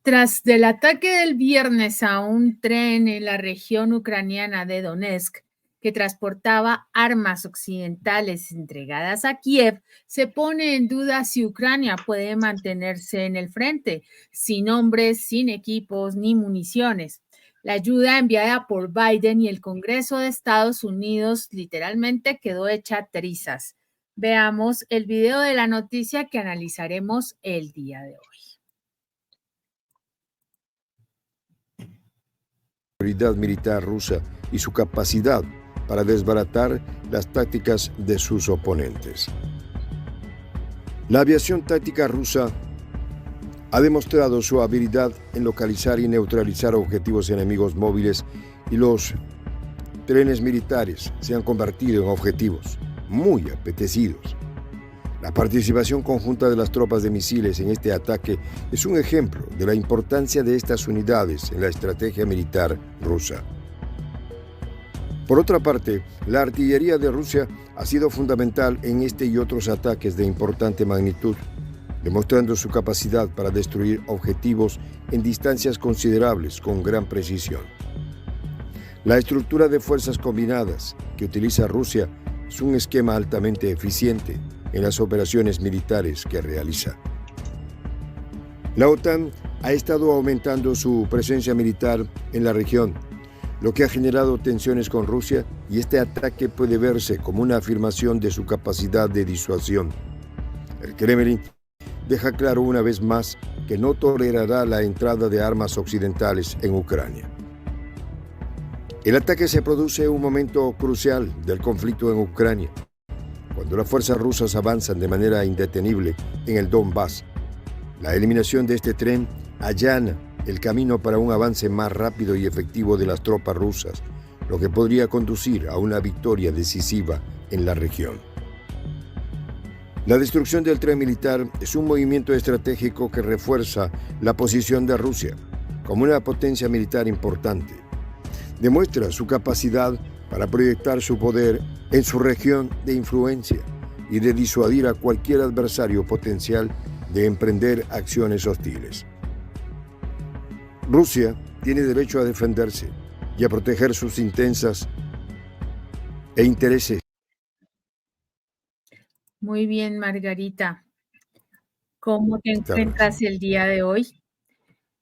Tras del ataque del viernes a un tren en la región ucraniana de Donetsk, que transportaba armas occidentales entregadas a Kiev, se pone en duda si Ucrania puede mantenerse en el frente, sin hombres, sin equipos ni municiones. La ayuda enviada por Biden y el Congreso de Estados Unidos literalmente quedó hecha trizas. Veamos el video de la noticia que analizaremos el día de hoy. Seguridad militar rusa y su capacidad para desbaratar las tácticas de sus oponentes. La aviación táctica rusa ha demostrado su habilidad en localizar y neutralizar objetivos enemigos móviles, y los trenes militares se han convertido en objetivos muy apetecidos. La participación conjunta de las tropas de misiles en este ataque es un ejemplo de la importancia de estas unidades en la estrategia militar rusa. Por otra parte, la artillería de Rusia ha sido fundamental en este y otros ataques de importante magnitud, demostrando su capacidad para destruir objetivos en distancias considerables con gran precisión. La estructura de fuerzas combinadas que utiliza Rusia es un esquema altamente eficiente en las operaciones militares que realiza. La OTAN ha estado aumentando su presencia militar en la región, lo que ha generado tensiones con Rusia, y este ataque puede verse como una afirmación de su capacidad de disuasión. El Kremlin deja claro una vez más que no tolerará la entrada de armas occidentales en Ucrania. El ataque se produce en un momento crucial del conflicto en Ucrania, cuando las fuerzas rusas avanzan de manera indetenible en el Donbass. La eliminación de este tren allana el camino para un avance más rápido y efectivo de las tropas rusas, lo que podría conducir a una victoria decisiva en la región. La destrucción del tren militar es un movimiento estratégico que refuerza la posición de Rusia como una potencia militar importante. Demuestra su capacidad para proyectar su poder en su región de influencia y de disuadir a cualquier adversario potencial de emprender acciones hostiles. Rusia tiene derecho a defenderse y a proteger sus intereses. Muy bien, Margarita. ¿Cómo te encuentras el día de hoy?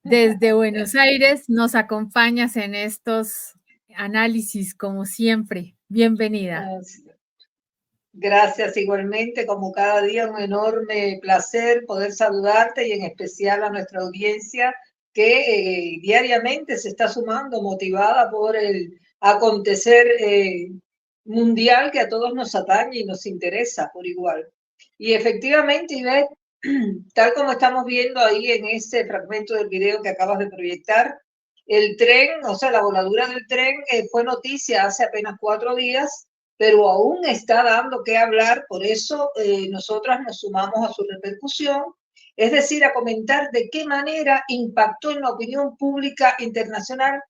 Desde Buenos Aires nos acompañas en estos análisis, como siempre. Bienvenida. Gracias, igualmente, como cada día, un enorme placer poder saludarte, y en especial a nuestra audiencia que diariamente se está sumando, motivada por el acontecer mundial que a todos nos atañe y nos interesa por igual. Y efectivamente, Ivette, tal como estamos viendo ahí en ese fragmento del video que acabas de proyectar, el tren, o sea, la voladura del tren fue noticia hace apenas 4 días, pero aún está dando que hablar. Por eso nosotras nos sumamos a su repercusión, es decir, a comentar de qué manera impactó en la opinión pública internacional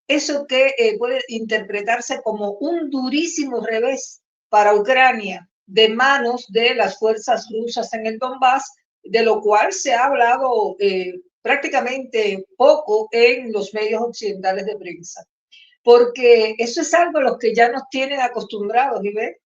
eso que puede interpretarse como un durísimo revés para Ucrania de manos de las fuerzas rusas en el Donbass, de lo cual se ha hablado prácticamente poco en los medios occidentales de prensa. Porque eso es algo a lo que ya nos tienen acostumbrados, ¿ves?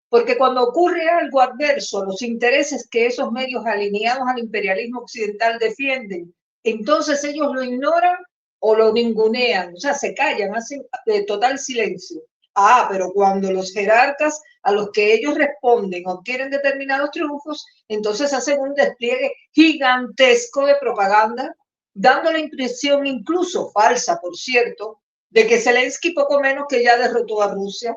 Porque cuando ocurre algo adverso a los intereses que esos medios alineados al imperialismo occidental defienden, entonces ellos lo ignoran o lo ningunean, o sea, se callan, hacen total silencio. Ah, pero cuando los jerarcas a los que ellos responden obtienen determinados triunfos, entonces hacen un despliegue gigantesco de propaganda, dando la impresión, incluso falsa, por cierto, de que Zelensky poco menos que ya derrotó a Rusia,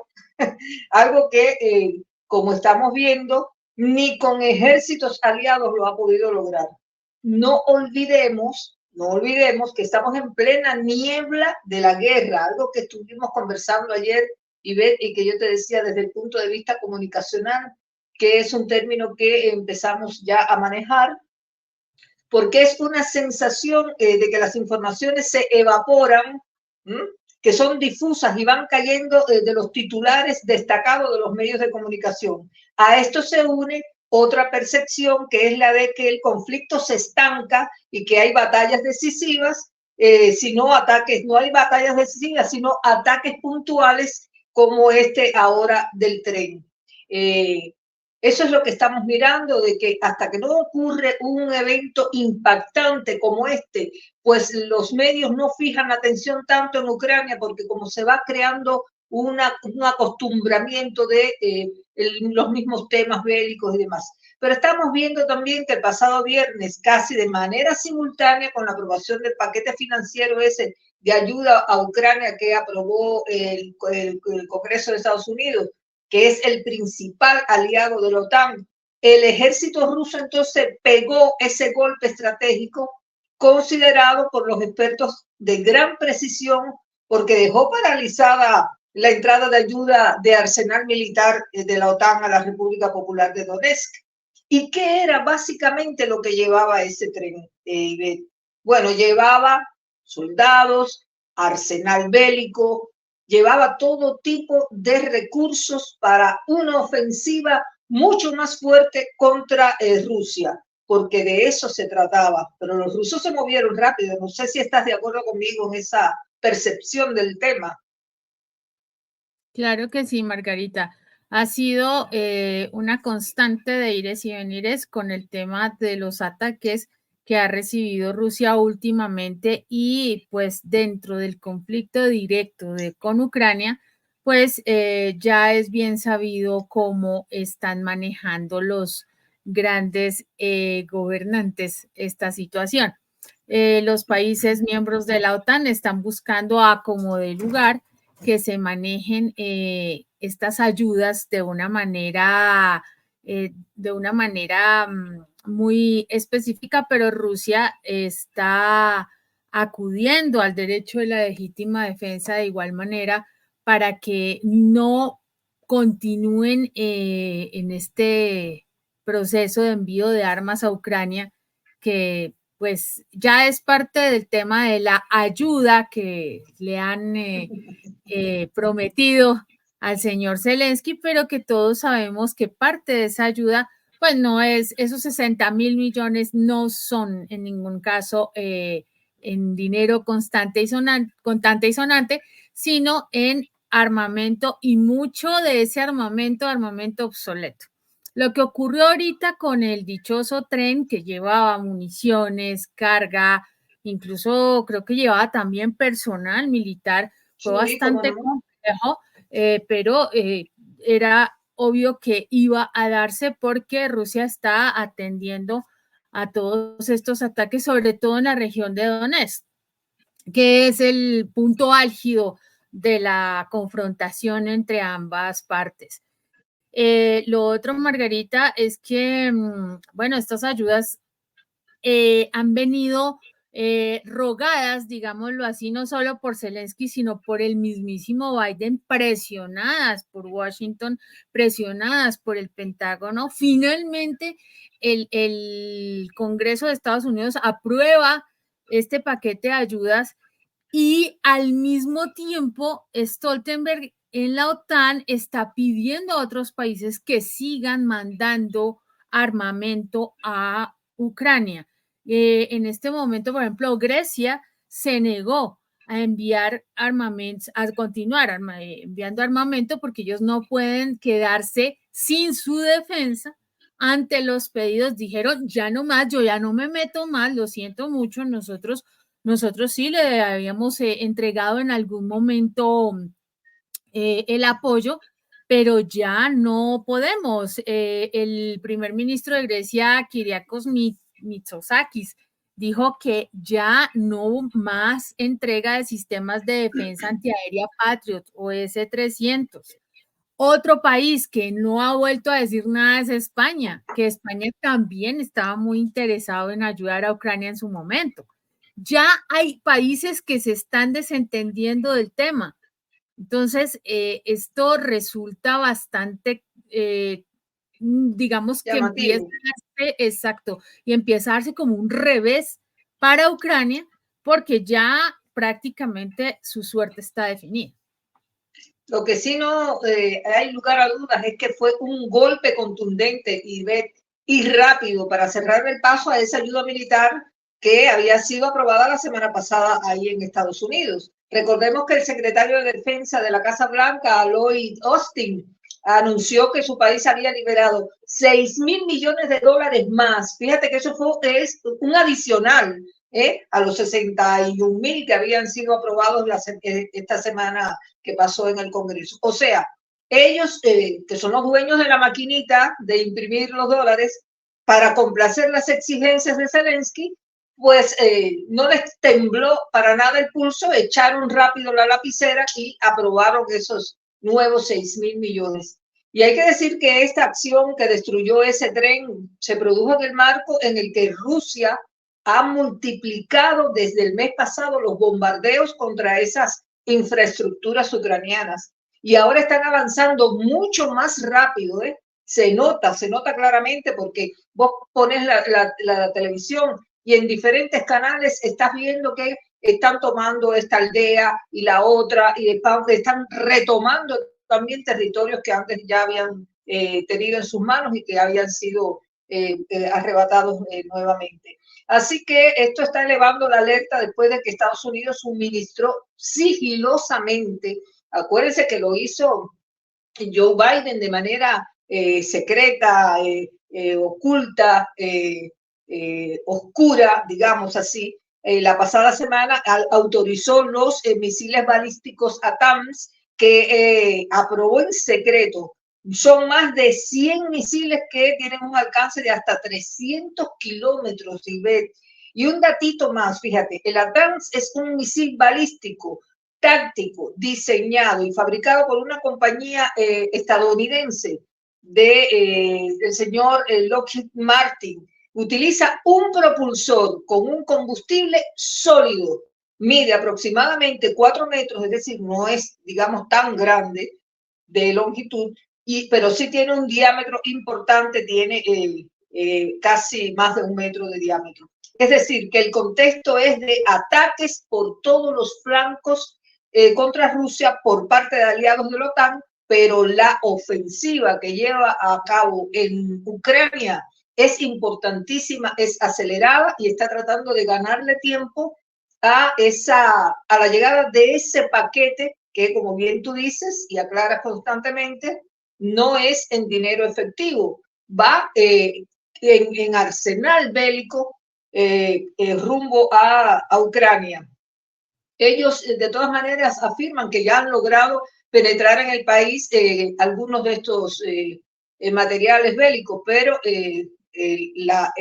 algo que, como estamos viendo, ni con ejércitos aliados lo ha podido lograr. No olvidemos que estamos en plena niebla de la guerra, algo que estuvimos conversando ayer, Ivette, y que yo te decía desde el punto de vista comunicacional, que es un término que empezamos ya a manejar, porque es una sensación de que las informaciones se evaporan, que son difusas y van cayendo de los titulares destacados de los medios de comunicación. A esto se une otra percepción, que es la de que el conflicto se estanca y que hay batallas decisivas, no hay batallas decisivas, sino ataques puntuales como este ahora del tren. Eso es lo que estamos mirando, de que hasta que no ocurre un evento impactante como este, pues los medios no fijan atención tanto en Ucrania, porque como se va creando un acostumbramiento de los mismos temas bélicos y demás. Pero estamos viendo también que el pasado viernes, casi de manera simultánea con la aprobación del paquete financiero ese de ayuda a Ucrania que aprobó el Congreso de Estados Unidos, que es el principal aliado de la OTAN, el ejército ruso entonces pegó ese golpe estratégico considerado por los expertos de gran precisión, porque dejó paralizada la entrada de ayuda de arsenal militar de la OTAN a la República Popular de Donetsk. ¿Y qué era básicamente lo que llevaba ese tren? Bueno, llevaba soldados, arsenal bélico, llevaba todo tipo de recursos para una ofensiva mucho más fuerte contra Rusia, porque de eso se trataba. Pero los rusos se movieron rápido. No sé si estás de acuerdo conmigo en esa percepción del tema. Claro que sí, Margarita. Ha sido una constante de ires y venires con el tema de los ataques que ha recibido Rusia últimamente y pues dentro del conflicto directo con Ucrania, pues ya es bien sabido cómo están manejando los grandes gobernantes esta situación. Los países miembros de la OTAN están buscando a como de lugar que se manejen estas ayudas de una manera muy específica, pero Rusia está acudiendo al derecho de la legítima defensa de igual manera para que no continúen en este proceso de envío de armas a Ucrania, que pues ya es parte del tema de la ayuda que le han prometido al señor Zelensky, pero que todos sabemos que parte de esa ayuda, pues no es, esos 60.000 millones no son en ningún caso en dinero constante y sonante, sino en armamento y mucho de ese armamento obsoleto. Lo que ocurrió ahorita con el dichoso tren que llevaba municiones, carga, incluso creo que llevaba también personal militar, fue bastante complejo, pero era obvio que iba a darse porque Rusia está atendiendo a todos estos ataques, sobre todo en la región de Donetsk, que es el punto álgido de la confrontación entre ambas partes. Lo otro, Margarita, es que, bueno, estas ayudas han venido rogadas, digámoslo así, no solo por Zelensky, sino por el mismísimo Biden, presionadas por Washington, presionadas por el Pentágono. Finalmente, el Congreso de Estados Unidos aprueba este paquete de ayudas y al mismo tiempo Stoltenberg en la OTAN está pidiendo a otros países que sigan mandando armamento a Ucrania. En este momento, por ejemplo, Grecia se negó a enviar armamentos, a continuar enviando armamento porque ellos no pueden quedarse sin su defensa ante los pedidos. Dijeron, ya no más, yo ya no me meto más, lo siento mucho, nosotros sí le habíamos entregado en algún momento el apoyo, pero ya no podemos. El primer ministro de Grecia, Kyriakos Mitsotakis, dijo que ya no más entrega de sistemas de defensa antiaérea Patriot o S-300. Otro país que no ha vuelto a decir nada es España, que España también estaba muy interesado en ayudar a Ucrania en su momento. Ya hay países que se están desentendiendo del tema. Entonces, esto resulta bastante, digamos que empieza a darse, exacto, y empieza a darse como un revés para Ucrania, porque ya prácticamente su suerte está definida. Lo que sí no hay lugar a dudas es que fue un golpe contundente, Ivette, y rápido para cerrar el paso a esa ayuda militar que había sido aprobada la semana pasada ahí en Estados Unidos. Recordemos que el secretario de Defensa de la Casa Blanca, Lloyd Austin, anunció que su país había liberado 6.000 millones de dólares más. Fíjate que eso es un adicional a los 61.000 que habían sido aprobados esta semana que pasó en el Congreso. O sea, ellos, que son los dueños de la maquinita de imprimir los dólares, para complacer las exigencias de Zelensky, pues no les tembló para nada el pulso, echaron rápido la lapicera y aprobaron esos nuevos 6.000 millones. Y hay que decir que esta acción que destruyó ese tren se produjo en el marco en el que Rusia ha multiplicado desde el mes pasado los bombardeos contra esas infraestructuras ucranianas. Y ahora están avanzando mucho más rápido, ¿eh? Se nota claramente porque vos pones la televisión y en diferentes canales estás viendo que están tomando esta aldea y la otra y están retomando también territorios que antes ya habían tenido en sus manos y que habían sido arrebatados nuevamente. Así que esto está elevando la alerta después de que Estados Unidos suministró sigilosamente. Acuérdense que lo hizo Joe Biden de manera secreta, oculta, oscura, digamos así. La pasada semana autorizó los misiles balísticos ATACMS que aprobó en secreto. Son más de 100 misiles que tienen un alcance de hasta 300 kilómetros. Y un datito más, fíjate, el ATACMS es un misil balístico táctico, diseñado y fabricado por una compañía estadounidense del señor Lockheed Martin. Utiliza un propulsor con un combustible sólido, mide aproximadamente 4 metros, es decir, no es, digamos, tan grande de longitud, pero sí tiene un diámetro importante, tiene casi más de 1 metro de diámetro. Es decir, que el contexto es de ataques por todos los flancos contra Rusia por parte de aliados de la OTAN, pero la ofensiva que lleva a cabo en Ucrania es importantísima, es acelerada y está tratando de ganarle tiempo a la llegada de ese paquete que, como bien tú dices y aclaras constantemente, no es en dinero efectivo, va en arsenal bélico rumbo a Ucrania. Ellos de todas maneras afirman que ya han logrado penetrar en el país algunos de estos materiales bélicos, pero la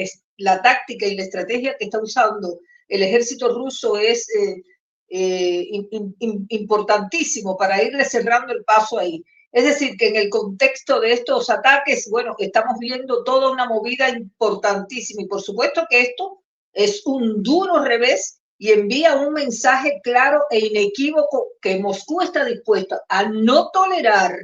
táctica y la estrategia que está usando el ejército ruso es importantísimo para irle cerrando el paso ahí. Es decir, que en el contexto de estos ataques, bueno, estamos viendo toda una movida importantísima y por supuesto que esto es un duro revés y envía un mensaje claro e inequívoco que Moscú está dispuesta a no tolerar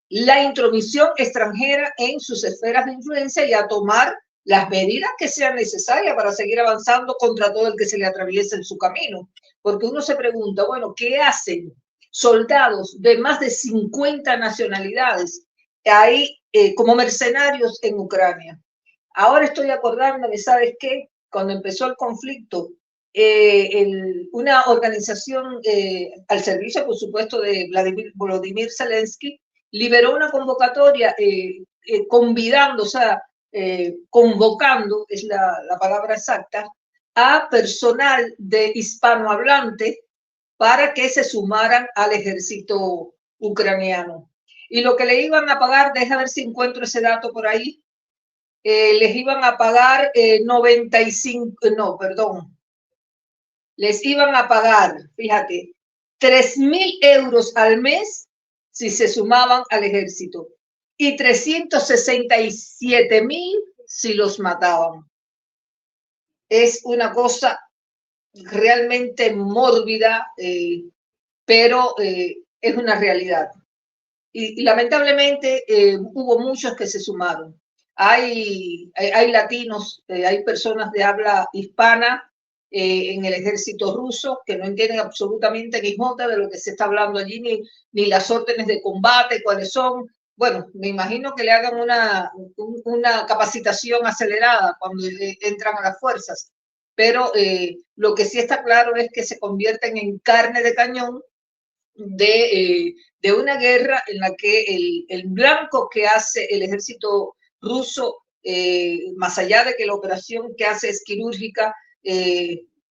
la intromisión extranjera en sus esferas de influencia y a tomar las medidas que sean necesarias para seguir avanzando contra todo el que se le atraviese en su camino. Porque uno se pregunta, bueno, ¿qué hacen soldados de más de 50 nacionalidades ahí como mercenarios en Ucrania? Ahora estoy acordándome, ¿sabes qué? Cuando empezó el conflicto, una organización al servicio, por supuesto, de Volodymyr Zelensky, liberó una convocatoria convidando, o sea, convocando, es la palabra exacta, a personal de hispanohablante para que se sumaran al ejército ucraniano. Y lo que le iban a pagar, deja ver si encuentro ese dato por ahí, les iban a pagar 95, no, perdón, les iban a pagar, fíjate, 3.000 euros al mes si se sumaban al ejército y 367.000 si los mataban. Es una cosa realmente mórbida, pero es una realidad. Y lamentablemente hubo muchos que se sumaron. Hay latinos, hay personas de habla hispana en el ejército ruso que no entienden absolutamente ni jota de lo que se está hablando allí, ni las órdenes de combate, cuáles son. bueno, me imagino que le hagan una capacitación acelerada cuando entran a las fuerzas, pero lo que sí está claro es que se convierten en carne de cañón de una guerra en la que el blanco que hace el ejército ruso, más allá de que la operación que hace es quirúrgica,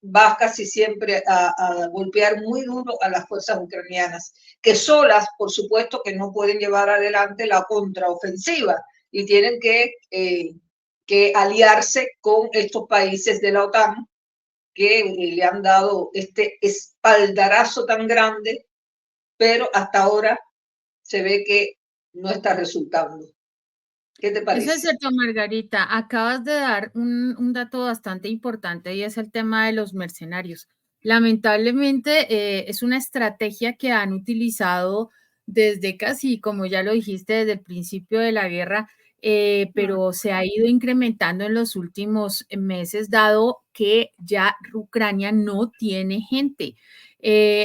va casi siempre a golpear muy duro a las fuerzas ucranianas, que solas, por supuesto, que no pueden llevar adelante la contraofensiva y tienen que aliarse con estos países de la OTAN que le han dado este espaldarazo tan grande, pero hasta ahora se ve que no está resultando. ¿Qué te parece? Eso es cierto, Margarita. Acabas de dar un dato bastante importante y es el tema de los mercenarios. Lamentablemente es una estrategia que han utilizado desde casi, como ya lo dijiste, desde el principio de la guerra, pero se ha ido incrementando en los últimos meses, dado que ya Ucrania no tiene gente.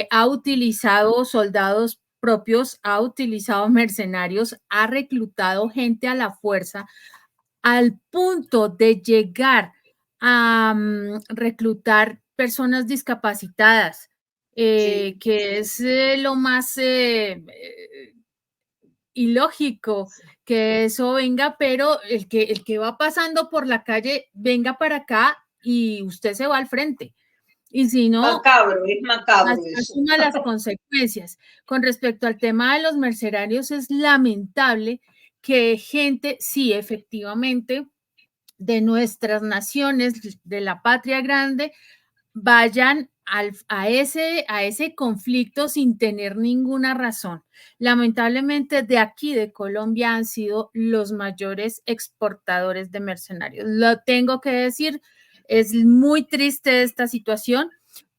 Ha utilizado soldados propios, ha utilizado mercenarios, ha reclutado gente a la fuerza al punto de llegar a reclutar personas discapacitadas, Sí. que es lo más ilógico que eso venga, pero el que va pasando por la calle venga para acá y usted se va al frente. Y si no, macabro, es macabro eso. asuma las consecuencias. Con respecto al tema de los mercenarios, es lamentable que gente, sí, efectivamente, de nuestras naciones, de la patria grande, vayan a ese conflicto sin tener ninguna razón. Lamentablemente, de aquí, de Colombia, han sido los mayores exportadores de mercenarios. Lo tengo que decir, es muy triste esta situación.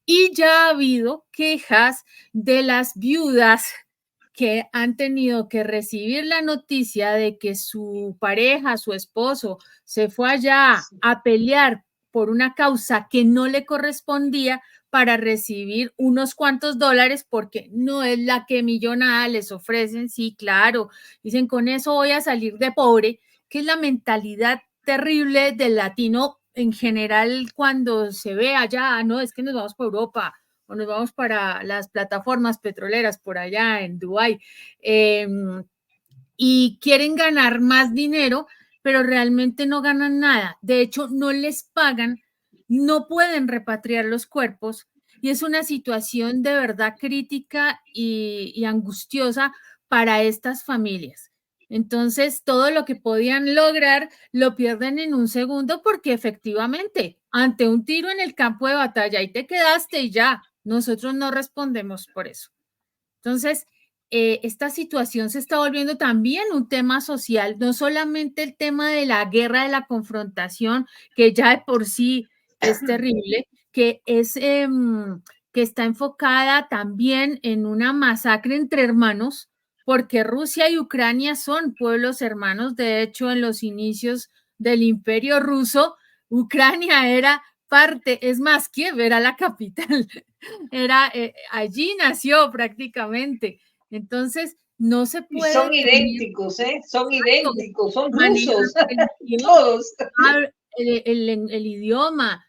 Y ya ha habido quejas de las viudas que han tenido que recibir la noticia de que su pareja, su esposo, se fue allá a pelear por una causa que no le correspondía para recibir unos cuantos dólares porque no es la que millonada les ofrecen. Sí, claro, dicen, con eso voy a salir de pobre, que es la mentalidad terrible del latino en general cuando se ve allá, no, es que nos vamos para Europa o nos vamos para las plataformas petroleras por allá en Dubái, y quieren ganar más dinero, pero realmente no ganan nada. De hecho, no les pagan, no pueden repatriar los cuerpos y es una situación de verdad crítica y angustiosa para estas familias. Entonces, todo lo que podían lograr lo pierden en un segundo porque efectivamente, ante un tiro en el campo de batalla, ahí te quedaste y ya, nosotros no respondemos por eso. Entonces, esta situación se está volviendo también un tema social, no solamente el tema de la guerra, de la confrontación, que ya de por sí es terrible, que está enfocada también en una masacre entre hermanos, porque Rusia y Ucrania son pueblos hermanos. De hecho, en los inicios del Imperio Ruso, Ucrania era parte, es más, Kiev era la capital, allí nació prácticamente. Entonces, no se puede. Y son idénticos, son idénticos, son rusos, todos. El idioma,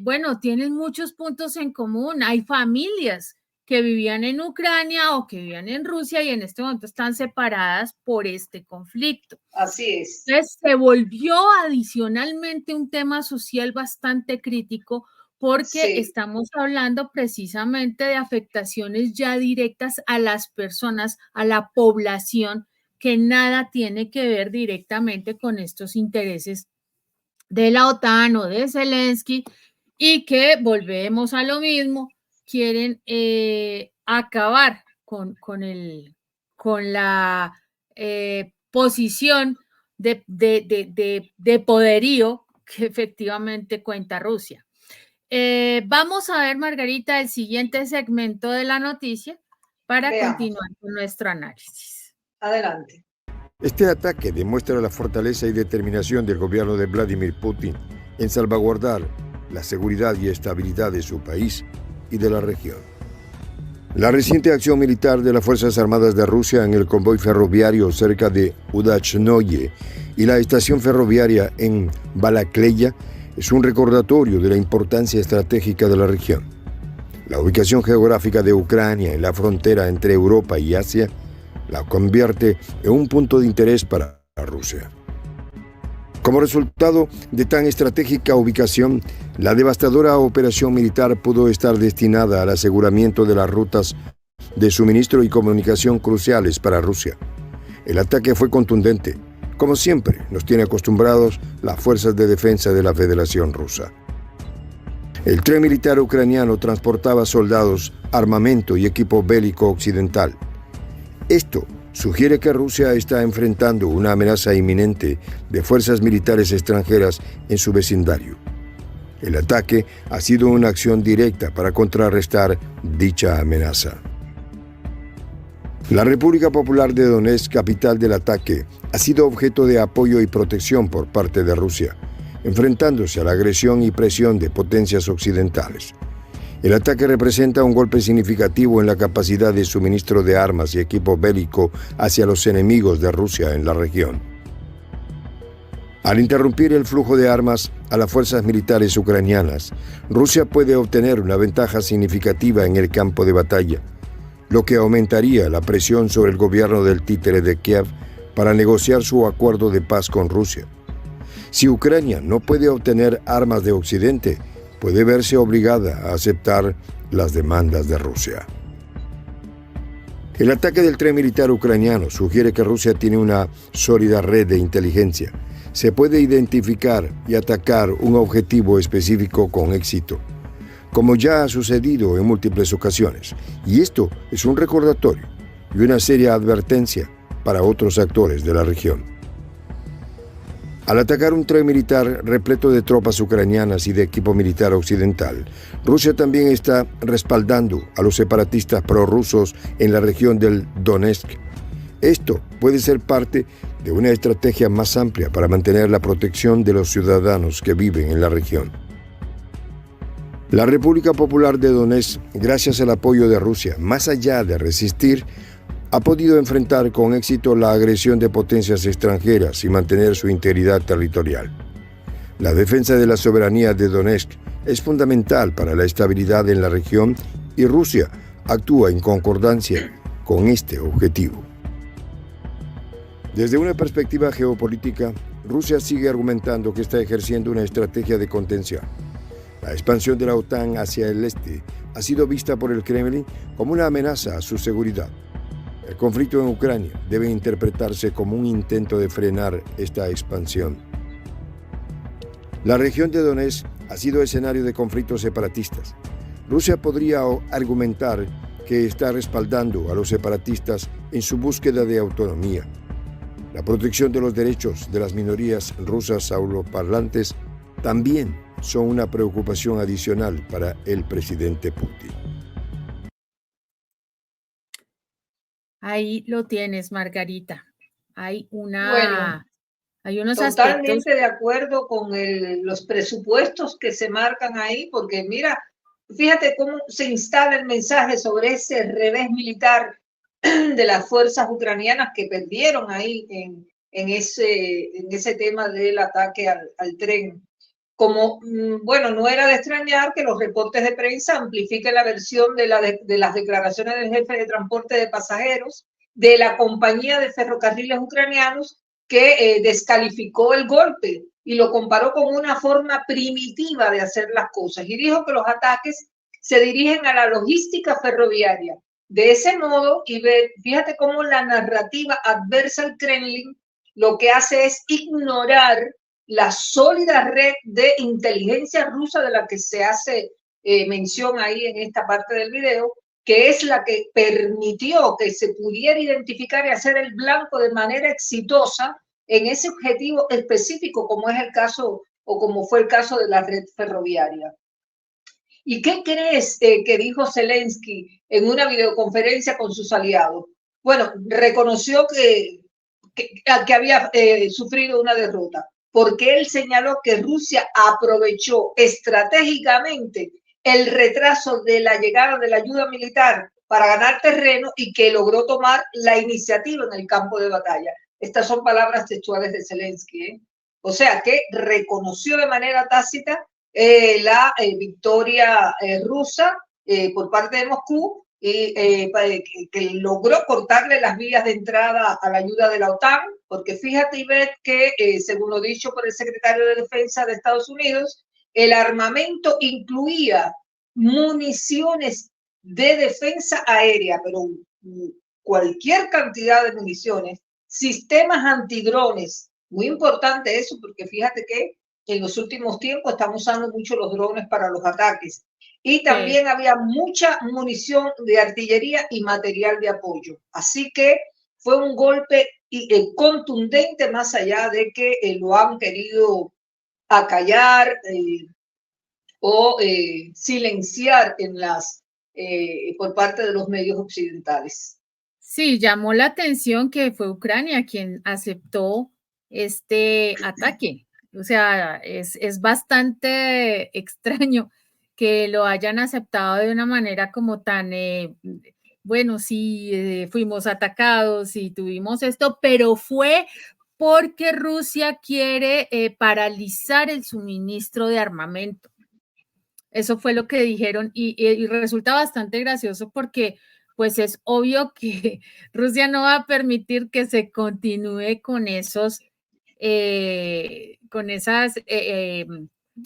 bueno, tienen muchos puntos en común. Hay familias que vivían en Ucrania o que vivían en Rusia y en este momento están separadas por este conflicto. Así es. Entonces, se volvió adicionalmente un tema social bastante crítico porque estamos hablando precisamente de afectaciones ya directas a las personas, a la población, que nada tiene que ver directamente con estos intereses de la OTAN o de Zelensky y que volvemos a lo mismo, quieren acabar con la posición de poderío que efectivamente cuenta Rusia. Vamos a ver, Margarita, el siguiente segmento de la noticia para continuar con nuestro análisis. Adelante. Este ataque demuestra la fortaleza y determinación del gobierno de Vladimir Putin en salvaguardar la seguridad y estabilidad de su país y de la región. La reciente acción militar de las Fuerzas Armadas de Rusia en el convoy ferroviario cerca de Udachnoye y la estación ferroviaria en Balakleya es un recordatorio de la importancia estratégica de la región. La ubicación geográfica de Ucrania en la frontera entre Europa y Asia la convierte en un punto de interés para Rusia. Como resultado de tan estratégica ubicación, la devastadora operación militar pudo estar destinada al aseguramiento de las rutas de suministro y comunicación cruciales para Rusia. El ataque fue contundente, como siempre nos tiene acostumbrados las fuerzas de defensa de la Federación Rusa. El tren militar ucraniano transportaba soldados, armamento y equipo bélico occidental. Esto sugiere que Rusia está enfrentando una amenaza inminente de fuerzas militares extranjeras en su vecindario. El ataque ha sido una acción directa para contrarrestar dicha amenaza. La República Popular de Donetsk, capital del ataque, ha sido objeto de apoyo y protección por parte de Rusia, enfrentándose a la agresión y presión de potencias occidentales. El ataque representa un golpe significativo en la capacidad de suministro de armas y equipo bélico hacia los enemigos de Rusia en la región. Al interrumpir el flujo de armas a las fuerzas militares ucranianas, Rusia puede obtener una ventaja significativa en el campo de batalla, lo que aumentaría la presión sobre el gobierno del títere de Kiev para negociar su acuerdo de paz con Rusia. Si Ucrania no puede obtener armas de Occidente, puede verse obligada a aceptar las demandas de Rusia. El ataque del tren militar ucraniano sugiere que Rusia tiene una sólida red de inteligencia. Se puede identificar y atacar un objetivo específico con éxito, como ya ha sucedido en múltiples ocasiones. Y esto es un recordatorio y una seria advertencia para otros actores de la región. Al atacar un tren militar repleto de tropas ucranianas y de equipo militar occidental, Rusia también está respaldando a los separatistas prorrusos en la región del Donetsk. Esto puede ser parte de una estrategia más amplia para mantener la protección de los ciudadanos que viven en la región. La República Popular de Donetsk, gracias al apoyo de Rusia, más allá de resistir, ha podido enfrentar con éxito la agresión de potencias extranjeras y mantener su integridad territorial. La defensa de la soberanía de Donetsk es fundamental para la estabilidad en la región y Rusia actúa en concordancia con este objetivo. Desde una perspectiva geopolítica, Rusia sigue argumentando que está ejerciendo una estrategia de contención. La expansión de la OTAN hacia el este ha sido vista por el Kremlin como una amenaza a su seguridad. El conflicto en Ucrania debe interpretarse como un intento de frenar esta expansión. La región de Donetsk ha sido escenario de conflictos separatistas. Rusia podría argumentar que está respaldando a los separatistas en su búsqueda de autonomía. La protección de los derechos de las minorías rusas angloparlantes también son una preocupación adicional para el presidente Putin. Ahí lo tienes, Margarita. Hay unos totalmente aspectos. De acuerdo con los presupuestos que se marcan ahí, porque mira, fíjate cómo se instala el mensaje sobre ese revés militar de las fuerzas ucranianas que perdieron ahí en ese tema del ataque al tren. Como, bueno, no era de extrañar que los reportes de prensa amplifiquen la versión de las declaraciones del jefe de transporte de pasajeros de la compañía de ferrocarriles ucranianos que descalificó el golpe y lo comparó con una forma primitiva de hacer las cosas y dijo que los ataques se dirigen a la logística ferroviaria. De ese modo, y fíjate cómo la narrativa adversa al Kremlin lo que hace es ignorar la sólida red de inteligencia rusa de la que se hace mención ahí en esta parte del video, que es la que permitió que se pudiera identificar y hacer el blanco de manera exitosa en ese objetivo específico, como es el caso o como fue el caso de la red ferroviaria. ¿Y qué crees que dijo Zelensky en una videoconferencia con sus aliados? Bueno, reconoció que había sufrido una derrota, porque él señaló que Rusia aprovechó estratégicamente el retraso de la llegada de la ayuda militar para ganar terreno y que logró tomar la iniciativa en el campo de batalla. Estas son palabras textuales de Zelensky, ¿eh? O sea que reconoció de manera tácita la victoria rusa por parte de Moscú y que logró cortarle las vías de entrada a la ayuda de la OTAN, porque fíjate, Ivette, que según lo dicho por el secretario de Defensa de Estados Unidos, el armamento incluía municiones de defensa aérea, pero cualquier cantidad de municiones, sistemas antidrones, muy importante eso, porque fíjate que en los últimos tiempos estamos usando mucho los drones para los ataques. Y también había mucha munición de artillería y material de apoyo. Así que fue un golpe contundente, más allá de que lo han querido acallar o silenciar en por parte de los medios occidentales. Sí, llamó la atención que fue Ucrania quien aceptó este ataque. O sea, es bastante extraño que lo hayan aceptado de una manera como tan, bueno, sí, fuimos atacados y tuvimos esto, pero fue porque Rusia quiere paralizar el suministro de armamento. Eso fue lo que dijeron y resulta bastante gracioso porque pues es obvio que Rusia no va a permitir que se continúe con esos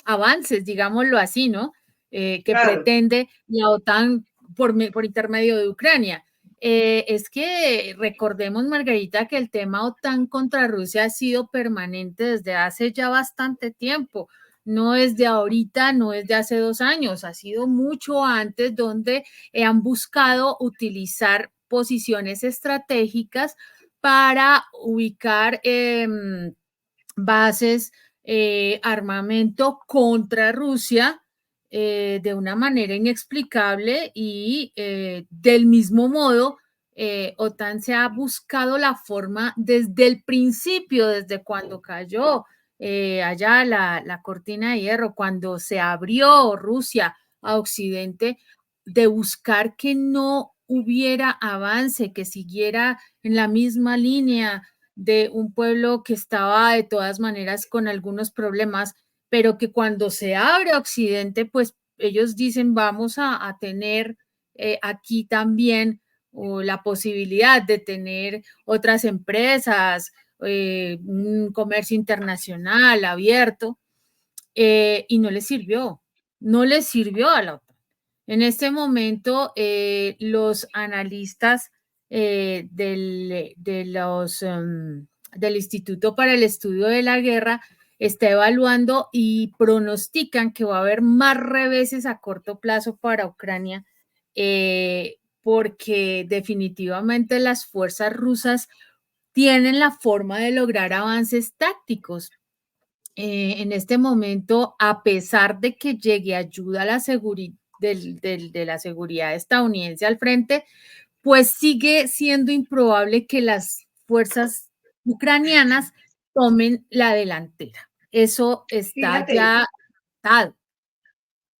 avances, digámoslo así, ¿no? Que claro, pretende la OTAN por intermedio de Ucrania. Es que recordemos, Margarita, que el tema OTAN contra Rusia ha sido permanente desde hace ya bastante tiempo. No es de ahorita, no es de hace 2 años, ha sido mucho antes, donde han buscado utilizar posiciones estratégicas para ubicar bases, armamento contra Rusia de una manera inexplicable y del mismo modo OTAN se ha buscado la forma desde el principio, desde cuando cayó allá la cortina de hierro, cuando se abrió Rusia a Occidente, de buscar que no hubiera avance, que siguiera en la misma línea de un pueblo que estaba de todas maneras con algunos problemas, pero que cuando se abre a Occidente, pues ellos dicen vamos a tener aquí también la posibilidad de tener otras empresas, un comercio internacional abierto, y no le sirvió a la OTAN. En este momento, los analistas del Instituto para el Estudio de la Guerra está evaluando y pronostican que va a haber más reveses a corto plazo para Ucrania, porque definitivamente las fuerzas rusas tienen la forma de lograr avances tácticos. En este momento, a pesar de que llegue ayuda a la de la seguridad estadounidense al frente, pues sigue siendo improbable que las fuerzas ucranianas tomen la delantera. Eso está ya dado.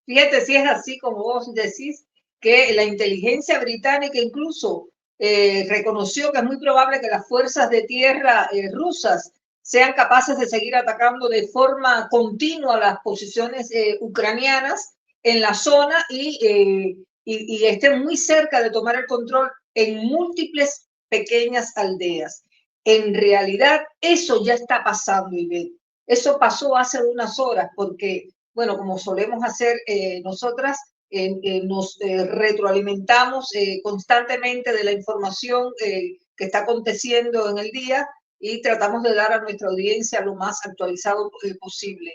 Fíjate si es así como vos decís, que la inteligencia británica incluso reconoció que es muy probable que las fuerzas de tierra rusas sean capaces de seguir atacando de forma continua las posiciones ucranianas en la zona y estén muy cerca de tomar el control en múltiples pequeñas aldeas. En realidad, eso ya está pasando, Ivette. Eso pasó hace unas horas, porque, bueno, como solemos hacer nosotras, nos retroalimentamos constantemente de la información que está aconteciendo en el día y tratamos de dar a nuestra audiencia lo más actualizado posible.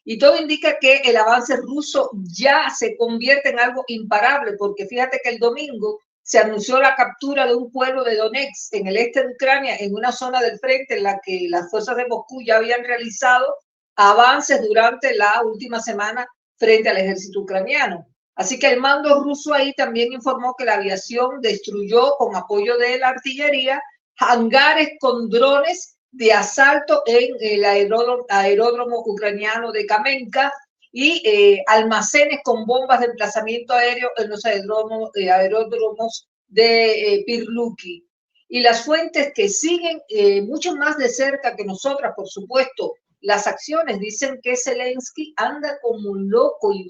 Y todo indica que el avance ruso ya se convierte en algo imparable, porque fíjate que el domingo se anunció la captura de un pueblo de Donetsk en el este de Ucrania, en una zona del frente en la que las fuerzas de Moscú ya habían realizado avances durante la última semana frente al ejército ucraniano. Así que el mando ruso ahí también informó que la aviación destruyó con apoyo de la artillería hangares con drones de asalto en el aeródromo ucraniano de Kamenka y almacenes con bombas de emplazamiento aéreo en los aeródromos de Pirluki. Y las fuentes que siguen mucho más de cerca que nosotras, por supuesto, las acciones dicen que Zelensky anda como un loco y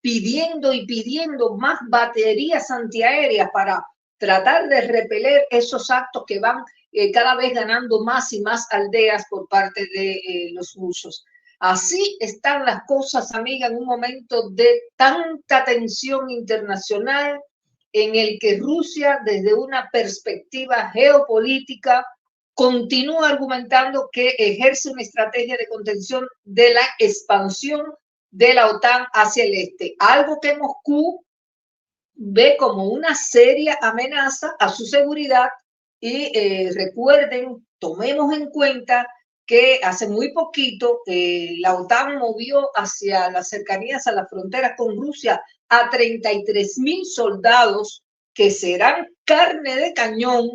pidiendo y pidiendo más baterías antiaéreas para tratar de repeler esos actos que van cada vez ganando más y más aldeas por parte de los rusos. Así están las cosas, amiga, en un momento de tanta tensión internacional en el que Rusia, desde una perspectiva geopolítica, continúa argumentando que ejerce una estrategia de contención de la expansión de la OTAN hacia el este, algo que Moscú ve como una seria amenaza a su seguridad. Y recuerden, tomemos en cuenta que hace muy poquito la OTAN movió hacia las cercanías a las fronteras con Rusia a 33,000 soldados que serán carne de cañón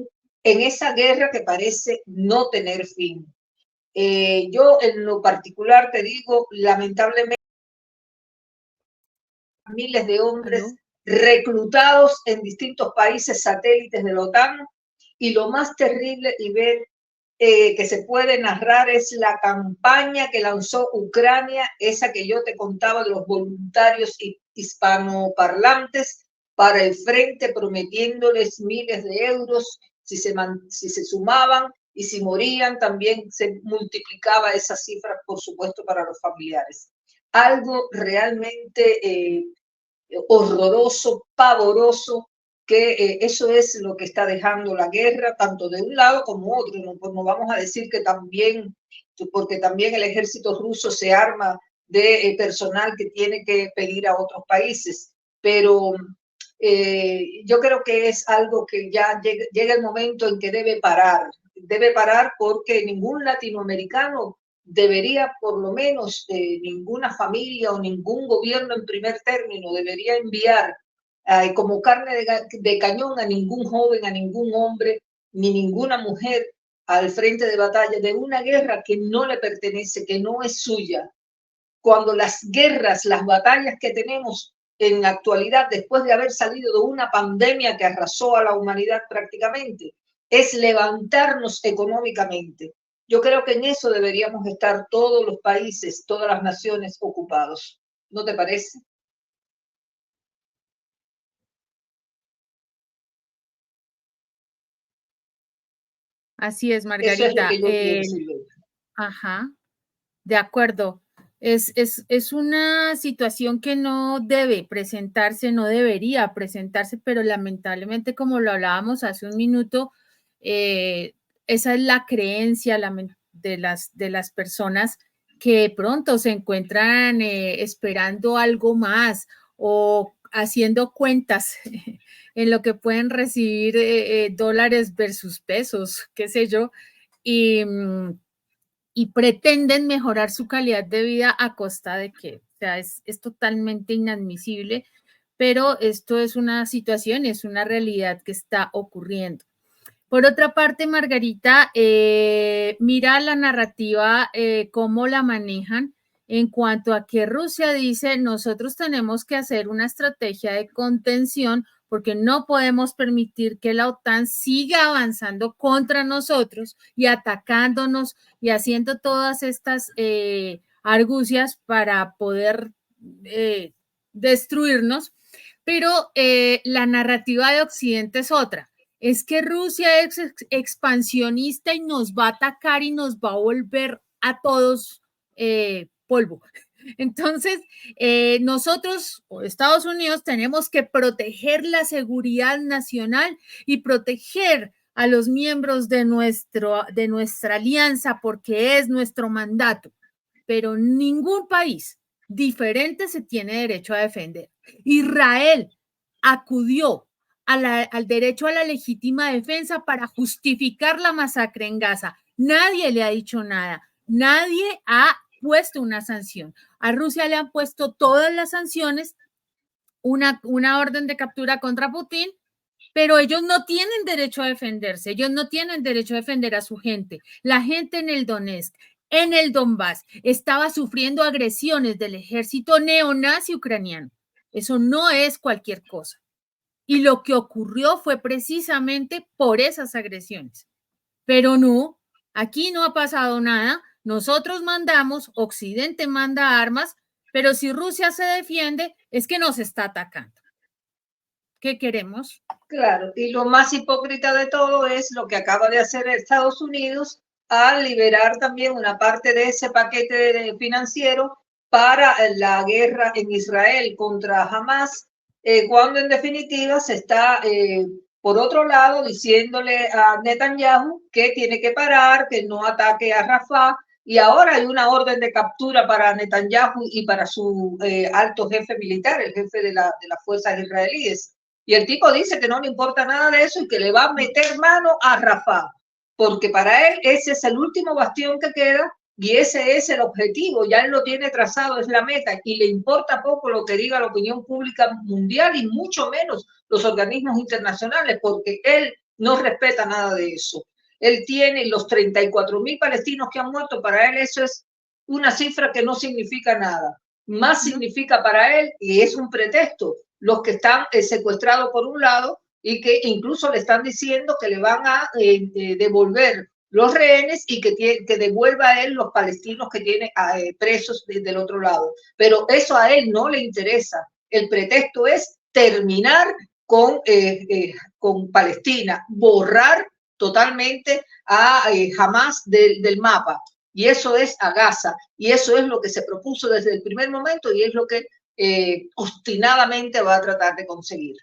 en esa guerra que parece no tener fin. Yo en lo particular te digo, lamentablemente, miles de hombres reclutados en distintos países satélites de la OTAN, y lo más terrible y ver que se puede narrar es la campaña que lanzó Ucrania, esa que yo te contaba de los voluntarios hispanoparlantes para el frente, prometiéndoles miles de euros si se sumaban, y si morían también se multiplicaba esa cifra, por supuesto, para los familiares. Algo realmente horroroso, pavoroso, que eso es lo que está dejando la guerra, tanto de un lado como otro. No, pues no vamos a decir que también, porque también el ejército ruso se arma de personal que tiene que pedir a otros países, pero yo creo que es algo que ya llega el momento en que debe parar porque ningún latinoamericano debería, por lo menos ninguna familia o ningún gobierno en primer término debería enviar como carne de cañón a ningún joven, a ningún hombre, ni ninguna mujer al frente de batalla de una guerra que no le pertenece, que no es suya. Cuando las guerras, las batallas que tenemos en la actualidad, después de haber salido de una pandemia que arrasó a la humanidad prácticamente, es levantarnos económicamente. Yo creo que en eso deberíamos estar todos los países, todas las naciones ocupados. ¿No te parece? Así es, Eso es lo Margarita. que yo pienso. Ajá, de acuerdo. Es una situación que no debe presentarse, no debería presentarse, pero lamentablemente, como lo hablábamos hace un minuto, esa es la creencia de las personas que de pronto se encuentran esperando algo más o haciendo cuentas en lo que pueden recibir dólares versus pesos, qué sé yo, y pretenden mejorar su calidad de vida a costa de qué. O sea, es totalmente inadmisible, pero esto es una situación, es una realidad que está ocurriendo. Por otra parte, Margarita, mira la narrativa, cómo la manejan en cuanto a que Rusia dice, nosotros tenemos que hacer una estrategia de contención porque no podemos permitir que la OTAN siga avanzando contra nosotros y atacándonos y haciendo todas estas argucias para poder destruirnos. Pero la narrativa de Occidente es otra. Es que Rusia es expansionista y nos va a atacar y nos va a volver a todos polvo. Entonces, nosotros, o Estados Unidos, tenemos que proteger la seguridad nacional y proteger a los miembros de nuestra alianza porque es nuestro mandato. Pero ningún país diferente se tiene derecho a defender. Israel acudió al derecho a la legítima defensa para justificar la masacre en Gaza. Nadie le ha dicho nada. Nadie ha puesto una sanción. A Rusia le han puesto todas las sanciones, una orden de captura contra Putin, pero ellos no tienen derecho a defenderse. Ellos no tienen derecho a defender a su gente. La gente en el Donetsk, en el Donbass, estaba sufriendo agresiones del ejército neonazi ucraniano. Eso no es cualquier cosa. Y lo que ocurrió fue precisamente por esas agresiones. Pero no, aquí no ha pasado nada. Nosotros mandamos, Occidente manda armas, pero si Rusia se defiende, es que nos está atacando. ¿Qué queremos? Claro, y lo más hipócrita de todo es lo que acaba de hacer Estados Unidos al liberar también una parte de ese paquete financiero para la guerra en Israel contra Hamas, cuando en definitiva se está, por otro lado, diciéndole a Netanyahu que tiene que parar, que no ataque a Rafah, y ahora hay una orden de captura para Netanyahu y para su alto jefe militar, el jefe de las fuerzas israelíes. Y el tipo dice que no le importa nada de eso y que le va a meter mano a Rafah, porque para él ese es el último bastión que queda y ese es el objetivo, ya él lo tiene trazado, es la meta, y le importa poco lo que diga la opinión pública mundial y mucho menos los organismos internacionales, porque él no respeta nada de eso. Él tiene los 34.000 palestinos que han muerto, para él eso es una cifra que no significa nada. Más significa para él, y es un pretexto, los que están secuestrados por un lado y que incluso le están diciendo que le van a devolver los rehenes y que devuelva a él los palestinos que tiene presos del otro lado. Pero eso a él no le interesa. El pretexto es terminar con Palestina, borrar totalmente a Hamas del mapa. Y eso es a Gaza. Y eso es lo que se propuso desde el primer momento y es lo que obstinadamente va a tratar de conseguir.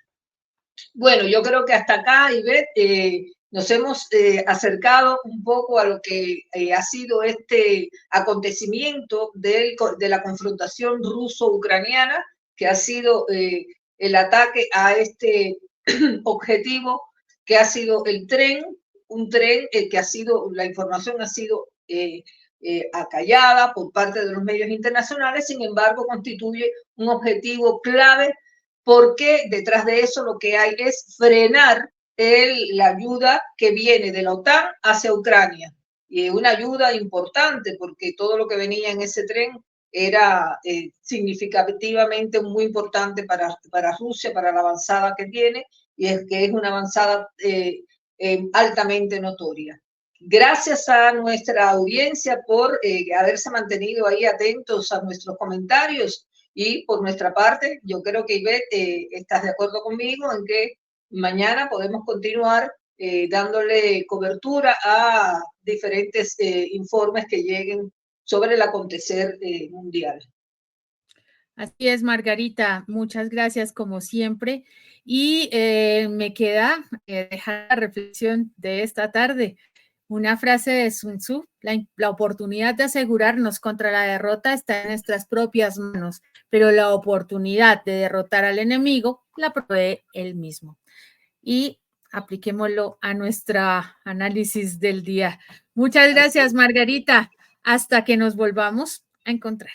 Bueno, yo creo que hasta acá, Ivette, nos hemos acercado un poco a lo que ha sido este acontecimiento de la confrontación ruso-ucraniana, que ha sido el ataque a este objetivo, que ha sido el tren, un tren que ha sido, la información ha sido acallada por parte de los medios internacionales, sin embargo, constituye un objetivo clave porque detrás de eso lo que hay es frenar la ayuda que viene de la OTAN hacia Ucrania. Y una ayuda importante porque todo lo que venía en ese tren era significativamente muy importante para Rusia, para la avanzada que tiene, y es que es una avanzada altamente notoria. Gracias a nuestra audiencia por haberse mantenido ahí atentos a nuestros comentarios. Y por nuestra parte, yo creo que Ivette, estás de acuerdo conmigo en que mañana podemos continuar dándole cobertura a diferentes informes que lleguen sobre el acontecer mundial. Así es, Margarita, muchas gracias como siempre. Y me queda dejar la reflexión de esta tarde. Una frase de Sun Tzu: la oportunidad de asegurarnos contra la derrota está en nuestras propias manos, pero la oportunidad de derrotar al enemigo la provee él mismo. Y apliquémoslo a nuestro análisis del día. Muchas gracias, Margarita. Hasta que nos volvamos a encontrar.